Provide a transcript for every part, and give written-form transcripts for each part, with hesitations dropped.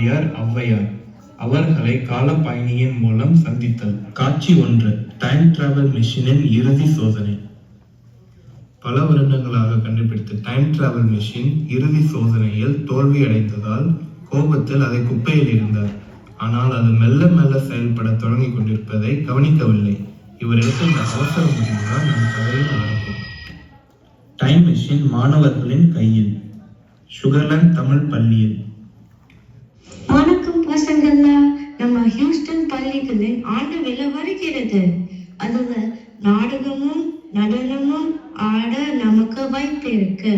பாரதியார் ஔவையார் அவர்களை காலப்பயணியின் மூலம் சந்தித்தல். காட்சி 1. டைம் டிராவல் மிஷினின் இறுதி சோதனை. பல வருடங்களாக கண்டுபிடித்த டைம் டிராவல் மிஷின் இறுதி சோதனையில் தோல்வியடைந்ததால் கோபத்தில் அதை குப்பையில் இருந்தார். ஆனால் அது மெல்ல மெல்ல செயல்பட தொடங்கி கொண்டிருப்பதை கவனிக்கவில்லை. இவர் எடுத்த இந்த அவசர முடிவுதான் நம் கதையில் நடக்கும். டைம் மிஷின் மாணவர்களின் கையில். சுகர்லாந்து தமிழ் பள்ளியில். வணக்கம் பசங்களா, நம்ம ஹியூஸ்டன் பள்ளிகளின் ஆண்டு விழா வருகிறது. அதுல நாடகமும் நடனமும் ஆட நமக்கு வாய்ப்பு இருக்கு.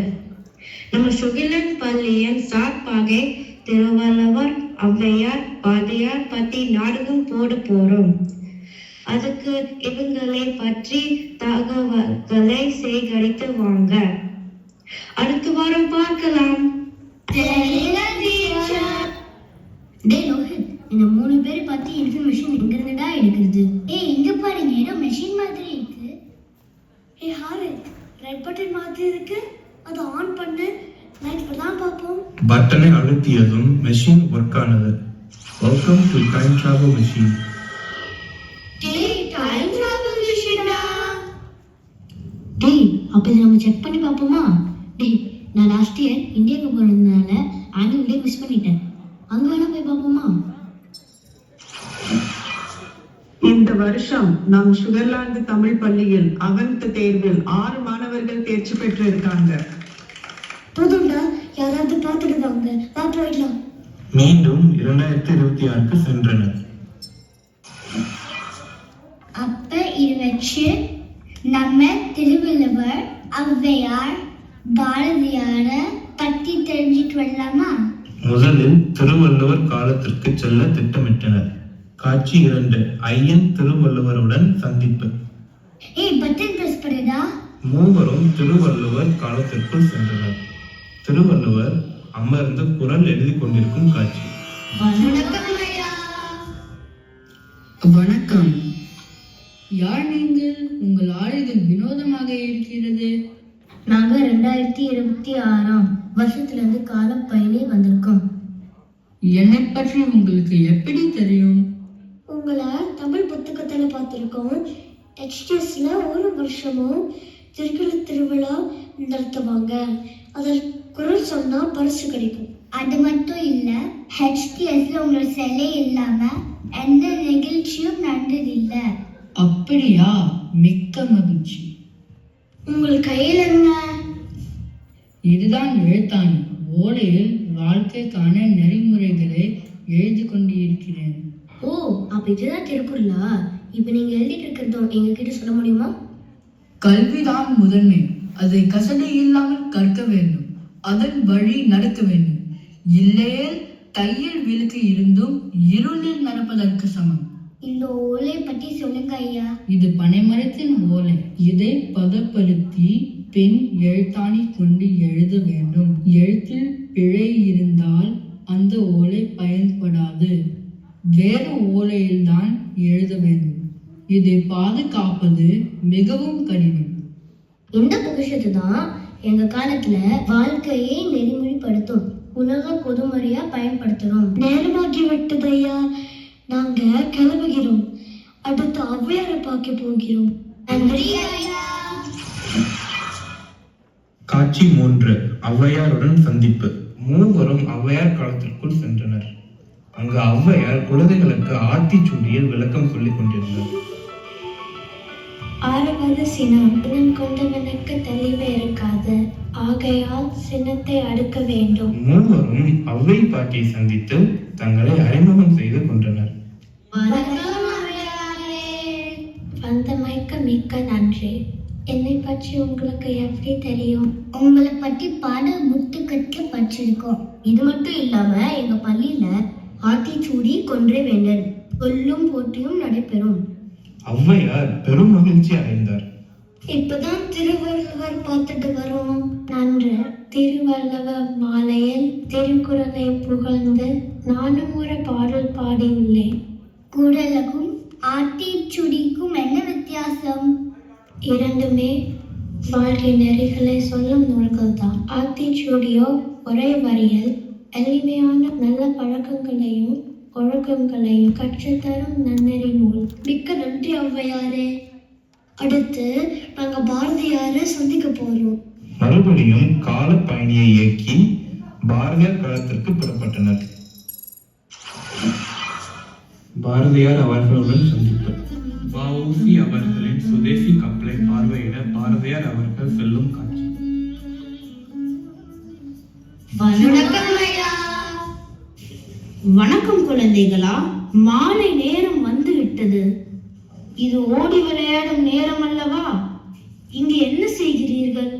நம்ம சுகர்லாந்து பள்ளியின் சார்பாக திருவள்ளுவர், ஔவையார், பாரதியார் பத்தி நாடகம் போட போறோம். அதுக்கு இவங்களை பற்றி தகவல்களை சேகரித்து வாங்க. அடுத்த வாரம் பார்க்கலாம். இந்த 3 பேரை பத்தி இன்ஃபர்மேஷன் எங்க இருந்துடா எடுக்கிறது? இங்க பாருங்க, ஏதோ மெஷின் மாதிரி இருக்கு. ஹாரித், ரெட் பட்டன் மாதிரி இருக்கு. அதை ஆன் பண்ணு, லைட் தான் பாப்போம். பட்டனை அழுத்தியதும் மெஷின் ஒர்க் ஆனது. Welcome to time travel machine. Time travel மெஷினா? அப்ப இதை நம்ம செக் பண்ணி பாப்போமா? நான் லாஸ்ட் இயர் இந்தியாவுக்கு போனதுனால ஆனுவல் டே மிஸ் பண்ணிட்டேன். அங்க வேணா போய் பாப்போமா? இந்த வருஷம் நம் சுகர்லாந்து தமிழ் பள்ளியில் அவன்த் தேர்வில் 6 மாணவர்கள் தேர்ச்சி பெற்று இருக்காங்க. போதும்டா, யாராவது பார்த்துடுவாங்க. வா போயிடலாம். மீண்டும் 2026க்கு சென்றனர். அப்ப இது வச்சு நம்ம திருவள்ளுவர், ஔவையார், பாரதியார பத்தி தெரிஞ்சுட்டு வரலாமா? முதலில் திருவள்ளுவர் காலத்திற்கு செல்ல திட்டமிட்டனர். காட்சி 2. ஐயன் திருவள்ளுவருடன் சந்திப்பு. பட்டன் பிரஸ் பண்ணுடா. மூவரும் திருவள்ளுவர் காலத்திற்குள் சென்றனர். திருவள்ளுவர் அமர்ந்து குறள் எழுதி கொண்டிருக்கும் காட்சி. வணக்கம். யார் நீங்கள்? உங்கள் ஆளுதல் வினோதமாக இருக்கிறது. நாங்க 2026ஆம் வருஷத்துல இருந்து கால பயணி வந்திருக்கோம். என்னை பற்றி உங்களுக்கு எப்படி தெரியும்? உங்களை தமிழ் புத்தகத்துல பார்த்திருக்கோம். HTSல ஒரு வருஷமும் திருவிழா நடத்துவாங்க. அதில் குரல் சொன்னா பரிசு கிடைக்கும். அது மட்டும் இல்ல, HTSல உங்களோட சிலை இல்லாம எந்த நிகழ்ச்சியும் நடந்ததில்ல. அப்படியா? மிக்க மகிழ்ச்சி. உங்கள் கையில் என்ன? இதுதான் எழுத்தாணி. ஓலையில் வாழ்க்கைக்கான நெறிமுறைகளை எழுதி கொண்டிருக்கிறேன். அப்ப இதுதான் திருக்குறளா? இப்ப நீங்க எழுதிட்டு இருக்கிறதும் எங்க கிட்ட சொல்ல முடியுமா? கல்விதான் முதன்மை. அதை கசடை இல்லாமல் கற்க வேண்டும். அதன் வழி நடக்க வேண்டும். இல்லையே கையில் விளக்கு இருந்தும் இருளில் நடப்பதற்கு சமம். இந்த ஓலை பற்றி சொல்லுங்க ஐயா. இது பனைமரத்தின் ஓலை. இதை பதப்படுத்தி பெண் எழுத்தாணி கொண்டு எழுத வேண்டும். எழுத்தில் பிழை இருந்தால் அந்த ஓலை பயன்படாது. வேறு ஓலையில்தான் எழுத வேண்டும். இதை பாதுகாப்பது மிகவும் கடினம். இந்த புகழத்து தான் எங்க காலத்துல வாழ்க்கையை நெறிமுறைப்படுத்தும் உலக பொதுமறையா பயன்படுத்துறோம். நேரமாக்கி விட்டது ஐயா, நாங்க கிளம்புகிறோம். அடுத்து ஔவையாரை பார்க்க போகிறோம். நன்றி ஐயா. காட்சி 3. ஔவையாருடன் சந்திப்பு. மூவரும் ஔவையார் காலத்திற்குள் சென்றனர். அங்கு ஔவையார் குழந்தைகளுக்கு ஆத்திச்சூடியில் விளக்கம் சொல்லிக் கொண்டிருந்தார். ஆறுவது சினம், இனம் கொண்டவனுக்கு தெளிவு இருக்காது. ஆகையால் சினத்தை அடுக்க வேண்டும். மூவரும் ஔவை பாட்டியை சந்தித்து தங்களை அறிமுகம் செய்து கொண்டனர். வந்தமைக்கு மிக்க நன்றி. என்னை பற்றி உங்களுக்கு எப்படி தெரியும்? உங்களை பற்றி பல புத்தகத்துல படிச்சிருக்கோம். இது மட்டும் இல்லாம எங்க பள்ளியில ஆத்திச்சூடி கொன்றை வேண்டல் சொல்லும் போட்டியும் நடைபெறும். ஔவையார் பெரும் மகிழ்ச்சி அடைந்தார். இப்பதான் திருவள்ளுவர் பார்த்துட்டு வரோம். நன்று. திருவள்ளுவர் மாலையில் திருக்குறளை புகழ்ந்து நானும் ஒரு பாடல் பாடியுள்ளேன். குறளுக்கும் ஆத்திச்சூடிக்கும் என்ன வித்தியாசம்? இரண்டுமே வாழ்க்கை நெறிகளை சொல்லும் நூல்கள் தான். ஆத்திச்சூடியோ ஒரே வரியில் எளிமையான நல்ல பழக்கங்களையும் ஒழுக்கங்களையும் கற்றுத்தரும் நன்னெறி நூல். மிக்க நன்றி ஔவையாரே. அடுத்து நாங்க பாரதியாரை சந்திக்க போறோம். மறுபடியும் கால பயணியை இயக்கி பாரதியார் களத்திற்கு புறப்பட்டனர். பாரதியார் அவர்களுடன் சந்திப்பு. வ.உ.சி. அவர்களின் சுதேசி கப்பலை பார்வையிட பாரதியார் அவர்கள் செல்லும் காட்சி. வணக்கம் குழந்தைகளா, மாலை நேரம் வந்து விட்டது. இது ஓடி விளையாடும் நேரம் அல்லவா? இங்கு என்ன செய்கிறீர்கள்?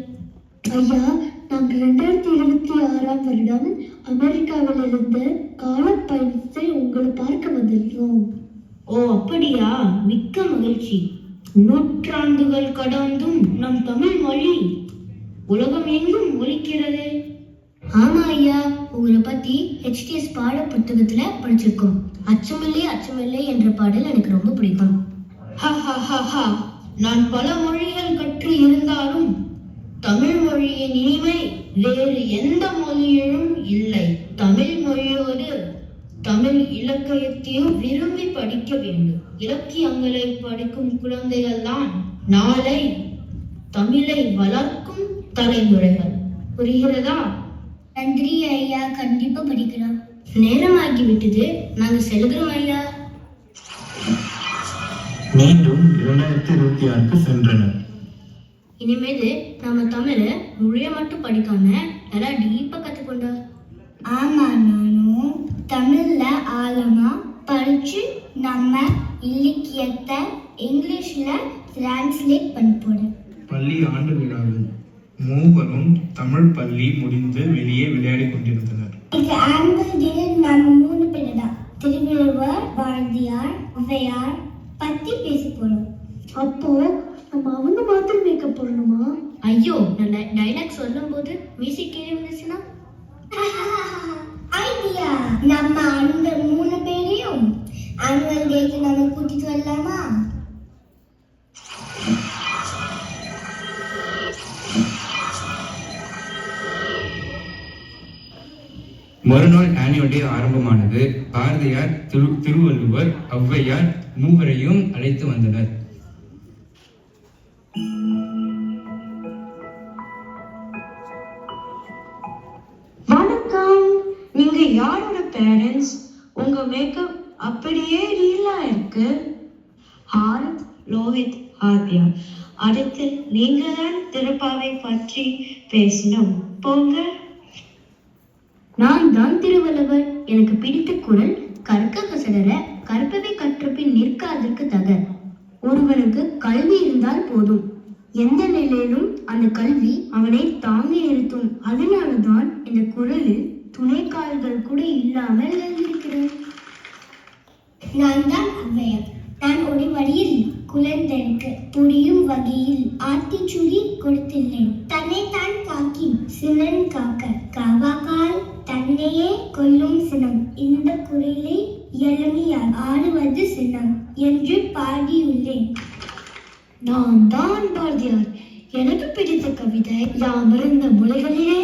ஐயா, நாங்கள் 2026ஆம் வருடம் அமெரிக்காவிலிருந்து காலப்பயணத்தை உங்களை பார்க்க வந்திருக்கிறோம். ஓ அப்படியா, மிக்க மகிழ்ச்சி. நூற்றாண்டுகள் கடந்தும் நம் தமிழ் மொழி உலகம் எங்கும் ஒலிக்கிறதே. ஆமா ஐயா, உங்களை பத்தி HTS பாட புத்தகத்துல படிச்சிருக்கோம். அச்சமில்லை அச்சமில்லை என்ற பாடல் எனக்கு ரொம்ப பிடிக்கும். நான் பல மொழிகள் கற்று இருந்தாலும் தமிழ் மொழியின் இனிமை வேறு எந்த மொழியிலும் இல்லை. தமிழ் மொழியோடு தமிழ் இலக்கியத்தையும் விரும்பி படிக்க வேண்டும். இலக்கியங்களை படிக்கும் குழந்தைகள் தான் நாளை தமிழை வளர்க்கும் தலைமுறைகள். புரிகிறதா? நன்றி ஐயா, கண்டிப்பா படிக்கிறோம். நேரமாகிவிட்டது, நாங்க செல்கிறோம் ஐயா. மீண்டும் 2026க்கு சென்றனர். இனிமேல் நாம தமிழை மொழியை மட்டும் படிக்காம நல்லா டீப்பா கத்துக்கொண்டோம். ஆமா, நானும் தமிழ்ல ஆழமா படிச்சு நம்ம இலக்கியத்தை இங்கிலீஷ்ல டிரான்ஸ்லேட் பண்ண போறேன். பள்ளி ஆண்டு விழாவில் மூவரும் தமிழ் பள்ளி முடிந்து வெளியே விளையாடி கொண்டிருந்தனர். இது ஆனுவல் டே. நம்ம 3 பேர் தான் திருவள்ளுவர், பாரதியார், ஔவையார் பத்தி பேச போறோம். அப்போ நம்ம அவங்க மாத்திரம் மேக்கப் போடணுமா? ஐயோ, நான் டைலாக் சொல்லும் போது மியூசிக் கீழே வந்துச்சுன்னா ஐடியா. நம்ம அந்த 3 பேரையும் ஆனுவல் டேக்கு நம்ம கூட்டிட்டு வரலாமா? மறுநாள் ஆனுவல் டே ஆரம்பமானது. பாரதியார், திருவள்ளுவர், ஔவையார் மூவரையும் அழைத்து வந்தனர். வணக்கம், நீங்க யாரோட பேரண்ட்ஸ்? உங்க மேக்கப் அப்படியே ரீலா இருக்கு. ஹாரத், லோஹித், ஆத்யா. அடுத்து நீங்க தான் திருப்பாவை பற்றி பேசணும். போங்க. நான் தான் திருவள்ளுவர். எனக்கு பிடித்த குறள் கற்க கசடர கற்பவை கற்றபின் நிற்காதற்கு தக. ஒருவனுக்கு கல்வி இருந்தால் போதும், எந்த நிலையிலும் அந்த கல்வி அவனை தாங்கி நிறுத்தும். அதனாலதான் இந்த குறளில் துணைக்கால்கள் கூட இல்லாமல் எழுதியிருக்கிறது. நான் தான் ஔவையார். நான் ஒரு வழியில் குழந்தைக்கு புரியும் வகையில் ஆத்திச்சுடி கொடுத்துள்ளேன். தன்னைத்தான் காக்கி சினன் காக்க, காவாக்கால் தன்னையே கொல்லும் சினம். இந்த குறளை எளிமையால் ஆடுவது சினம் என்று பாடியுள்ளேன். நான் தான் பாரதியார். எனக்கு பிடித்த கவிதை யாமிருந்த மொழிகளிலே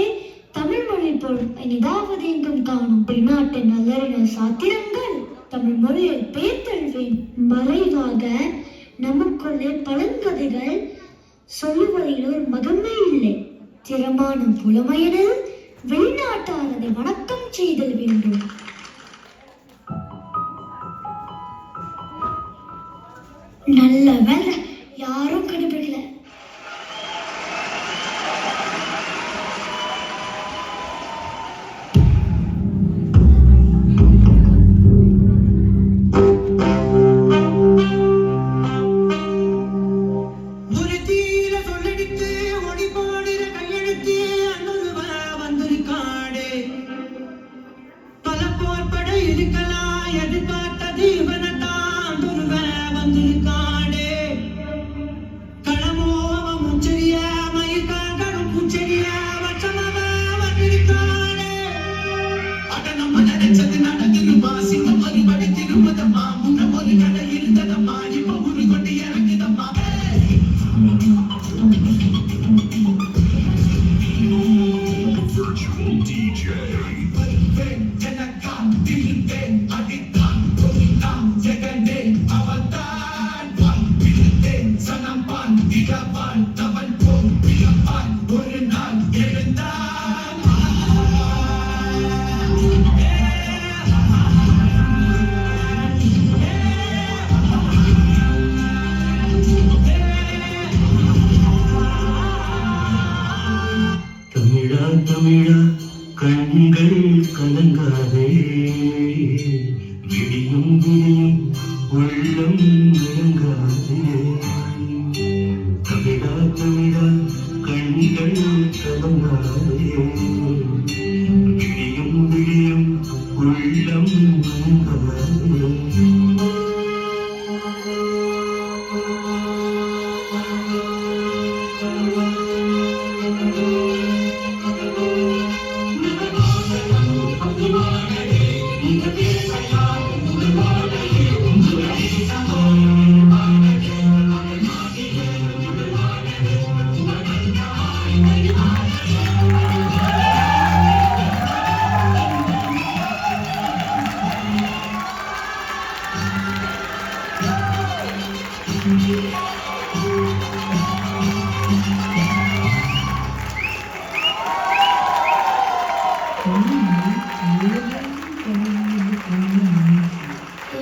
தமிழ் மொழி போல் இனிதாவது எங்கும் காணும். வெளிநாட்டு நல்லறிஞ சாத்திரங்கள் தமிழ் மொழியை பெயர்த்தெழுவேன். மறைவாக நமக்குள்ளே பழங்கதைகள் சொல்லுவதில் ஒரு மகமே இல்லை. திறமானம் புலமையினர் வெளிநாட்டாரதை வணக்கம் செய்தல் வேண்டும். நல்ல வேலை, யாரும் கண்டுபிடிக்கல. Virtual DJ.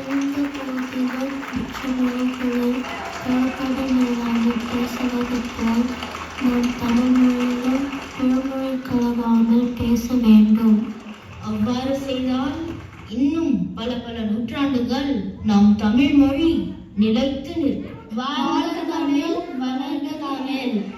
எந்த பகுதிகள் மற்ற மொழிகளில் கலப்படமில்லாமல் பேசுவது போல் நாம் தமிழ் மொழியிலும் பிறமொழி கலவாமல் பேச வேண்டும். அவ்வாறு செய்தால் இன்னும் பல பல நூற்றாண்டுகள் நம் தமிழ் மொழி நிலைத்து நிற்கும். வாழ்க தமிழ், வளர்க தமிழ்.